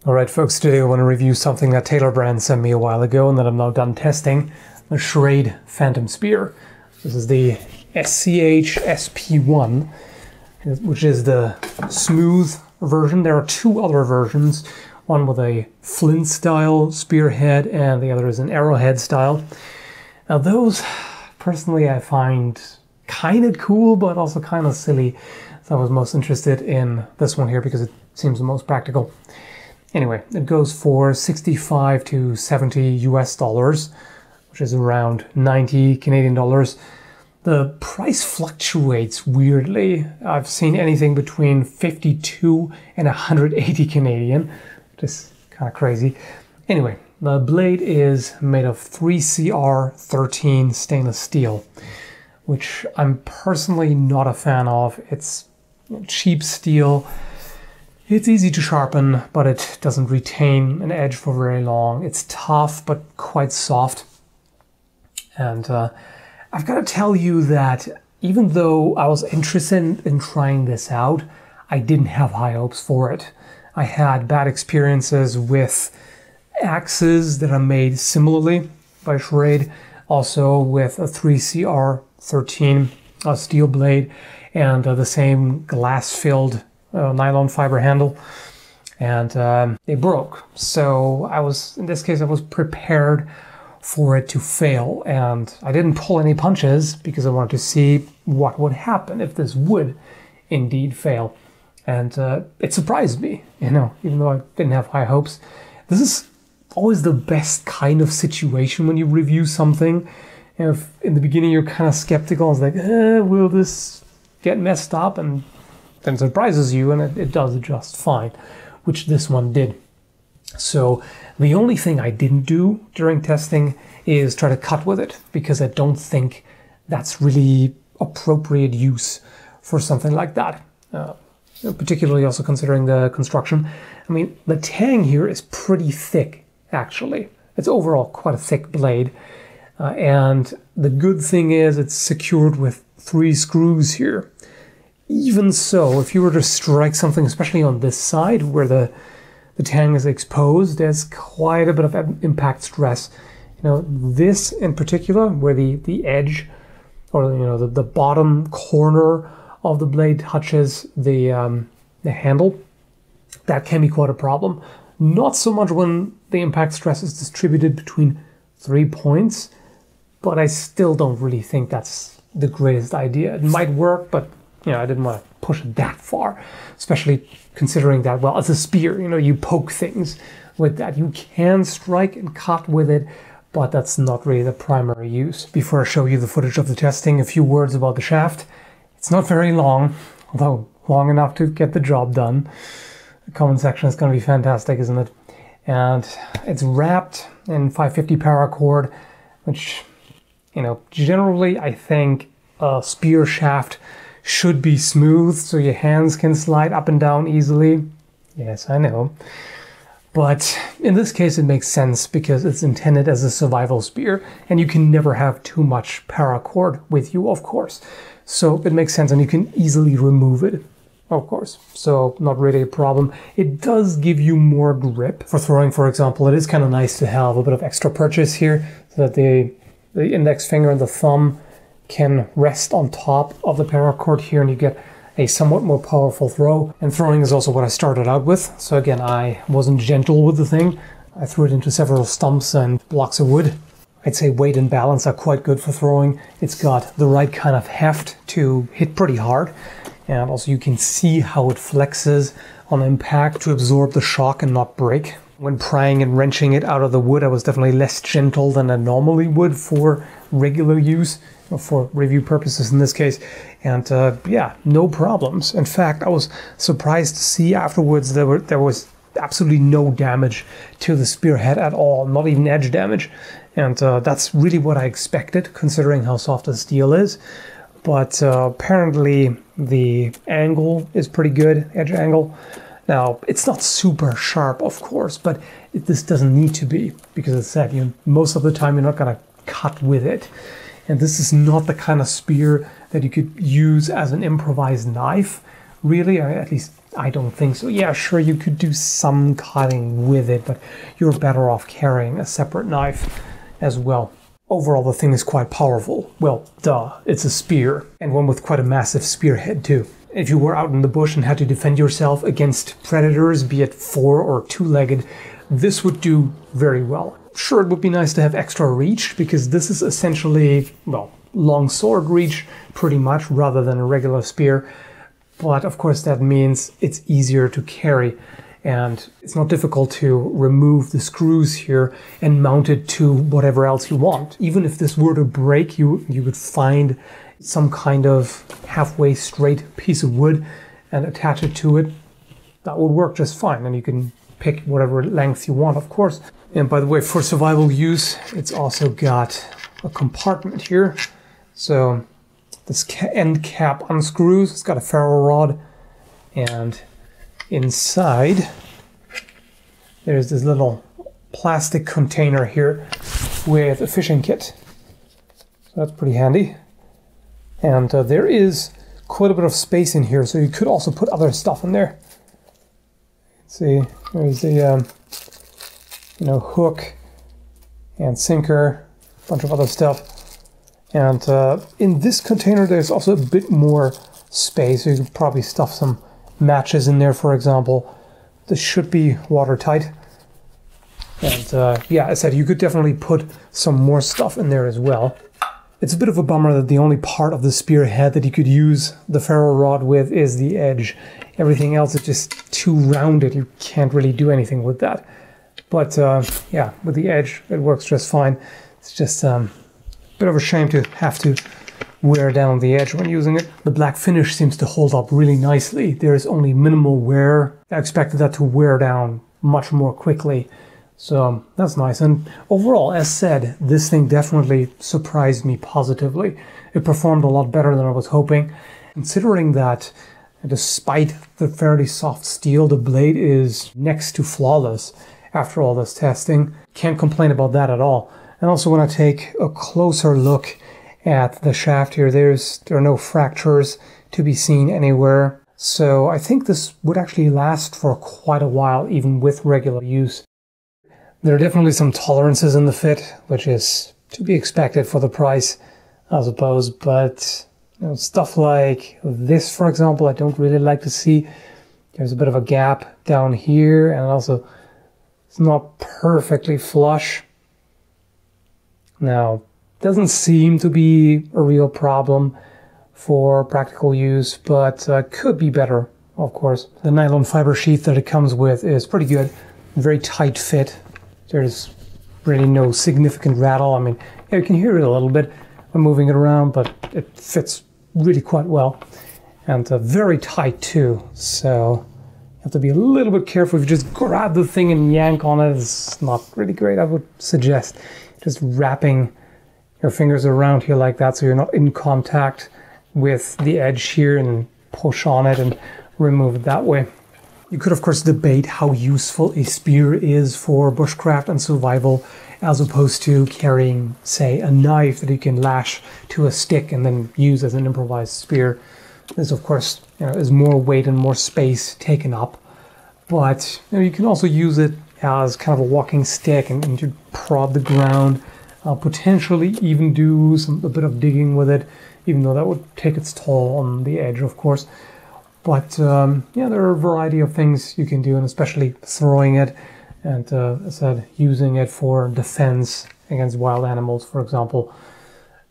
Alright folks, today I want to review something that Taylor Brand sent me a while ago and that I'm now done testing. The Schrade Phantom Spear. This is the SCH SP1, which is the smooth version. There are two other versions, one with a flint style spearhead and the other is an arrowhead style. Now those, personally, I find kind of cool but also kind of silly. So I was most interested in this one here because it seems the most practical. Anyway, it goes for 65 to 70 US dollars, which is around 90 Canadian dollars. The price fluctuates weirdly. I've seen anything between 52 and 180 Canadian, which is kind of crazy. Anyway, the blade is made of 3CR13 stainless steel, which I'm personally not a fan of. It's cheap steel. It's easy to sharpen, but it doesn't retain an edge for very long. It's tough, but quite soft. And I've got to tell you that even though I was interested in trying this out, I didn't have high hopes for it. I had bad experiences with axes that are made similarly by Schrade, also with a 3CR13 steel blade and the same glass-filled nylon fiber handle, and they broke. So in this case I was prepared for it to fail, and I didn't pull any punches because I wanted to see what would happen if this would indeed fail. And it surprised me, even though I didn't have high hopes. This is always the best kind of situation when you review something. If in the beginning you're kind of skeptical, it's like, will this get messed up? And then surprises you, and it does just fine, which this one did. So the only thing I didn't do during testing is try to cut with it, because I don't think that's really appropriate use for something like that. Particularly also considering the construction. I mean, the tang here is pretty thick, actually. It's overall quite a thick blade. And the good thing is it's secured with 3 screws here. Even so, if you were to strike something, especially on this side where the tang is exposed, there's quite a bit of impact stress. This in particular, where the edge, or the bottom corner of the blade touches the handle, that can be quite a problem. Not so much when the impact stress is distributed between 3 points, but I still don't really think that's the greatest idea. It might work, but I didn't want to push it that far, especially considering that, well, it's a spear, you poke things with that. You can strike and cut with it, but that's not really the primary use. Before I show you the footage of the testing, a few words about the shaft. It's not very long, although long enough to get the job done. The comment section is going to be fantastic, isn't it? And it's wrapped in 550 paracord, which, generally I think a spear shaft should be smooth so your hands can slide up and down easily. Yes, I know. But in this case it makes sense because it's intended as a survival spear and you can never have too much paracord with you, of course. So it makes sense and you can easily remove it, of course. So not really a problem. It does give you more grip. For throwing, for example, it is kind of nice to have a bit of extra purchase here so that the index finger and the thumb can rest on top of the paracord here and you get a somewhat more powerful throw. And throwing is also what I started out with. So again, I wasn't gentle with the thing. I threw it into several stumps and blocks of wood. I'd say weight and balance are quite good for throwing. It's got the right kind of heft to hit pretty hard. And also you can see how it flexes on impact to absorb the shock and not break. When prying and wrenching it out of the wood, I was definitely less gentle than I normally would for regular use, for review purposes in this case. And yeah, no problems. In fact, I was surprised to see afterwards there was absolutely no damage to the spearhead at all, not even edge damage. And that's really what I expected, considering how soft the steel is. But apparently the angle is pretty good, edge angle. Now, it's not super sharp, of course, but this doesn't need to be, because as I said, most of the time you're not going to cut with it. And this is not the kind of spear that you could use as an improvised knife, really, at least I don't think so. Yeah, sure, you could do some cutting with it, but you're better off carrying a separate knife as well. Overall, the thing is quite powerful. Well, duh, it's a spear, and one with quite a massive spearhead too. If you were out in the bush and had to defend yourself against predators, be it four or two-legged, this would do very well. Sure, it would be nice to have extra reach, because this is essentially, well, long sword reach, pretty much, rather than a regular spear. But of course that means it's easier to carry, and it's not difficult to remove the screws here and mount it to whatever else you want. Even if this were to break, you would find some kind of halfway straight piece of wood and attach it to it. That would work just fine, and you can pick whatever length you want, of course. And by the way, for survival use, it's also got a compartment here. So this end cap unscrews, it's got a ferro rod, and inside there's this little plastic container here with a fishing kit. So that's pretty handy. And there is quite a bit of space in here, so you could also put other stuff in there. Let's see, there's the hook and sinker, a bunch of other stuff. And in this container there's also a bit more space, so you could probably stuff some matches in there, for example. This should be watertight. And yeah, I said you could definitely put some more stuff in there as well. It's a bit of a bummer that the only part of the spearhead that you could use the ferro rod with is the edge. Everything else is just too rounded, you can't really do anything with that. But yeah, with the edge it works just fine. It's just a bit of a shame to have to wear down the edge when using it. The black finish seems to hold up really nicely. There's only minimal wear. I expected that to wear down much more quickly. So that's nice. And overall, as said, this thing definitely surprised me positively. It performed a lot better than I was hoping. Considering that despite the fairly soft steel, the blade is next to flawless after all this testing. Can't complain about that at all. And also when I take a closer look at the shaft here, there are no fractures to be seen anywhere. So I think this would actually last for quite a while, even with regular use. There are definitely some tolerances in the fit, which is to be expected for the price, I suppose. But stuff like this, for example, I don't really like to see. There's a bit of a gap down here, and also it's not perfectly flush. Now, doesn't seem to be a real problem for practical use, but could be better, of course. The nylon fiber sheath that it comes with is pretty good, very tight fit. There's really no significant rattle. I mean, yeah, you can hear it a little bit when moving it around, but it fits really quite well. And very tight too, so you have to be a little bit careful. If you just grab the thing and yank on it, it's not really great. I would suggest just wrapping your fingers around here like that so you're not in contact with the edge here, and push on it and remove it that way. You could, of course, debate how useful a spear is for bushcraft and survival as opposed to carrying, say, a knife that you can lash to a stick and then use as an improvised spear. This, of course, is more weight and more space taken up. But you can also use it as kind of a walking stick and to prod the ground, potentially even do a bit of digging with it, even though that would take its toll on the edge, of course. But yeah, there are a variety of things you can do, and especially throwing it, and as I said, using it for defense against wild animals, for example.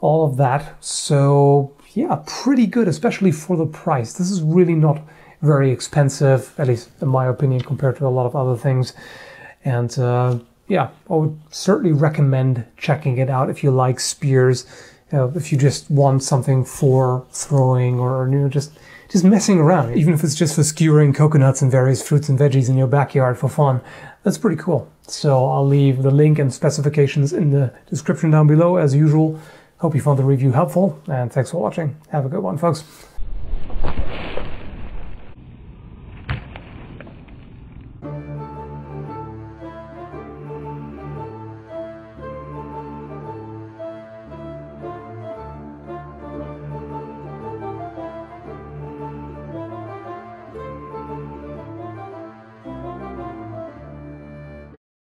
All of that. So yeah, pretty good, especially for the price. This is really not very expensive, at least in my opinion, compared to a lot of other things. And yeah, I would certainly recommend checking it out if you like spears. If you just want something for throwing, or just messing around, even if it's just for skewering coconuts and various fruits and veggies in your backyard for fun. That's pretty cool. So I'll leave the link and specifications in the description down below as usual. Hope you found the review helpful, and thanks for watching. Have a good one, folks.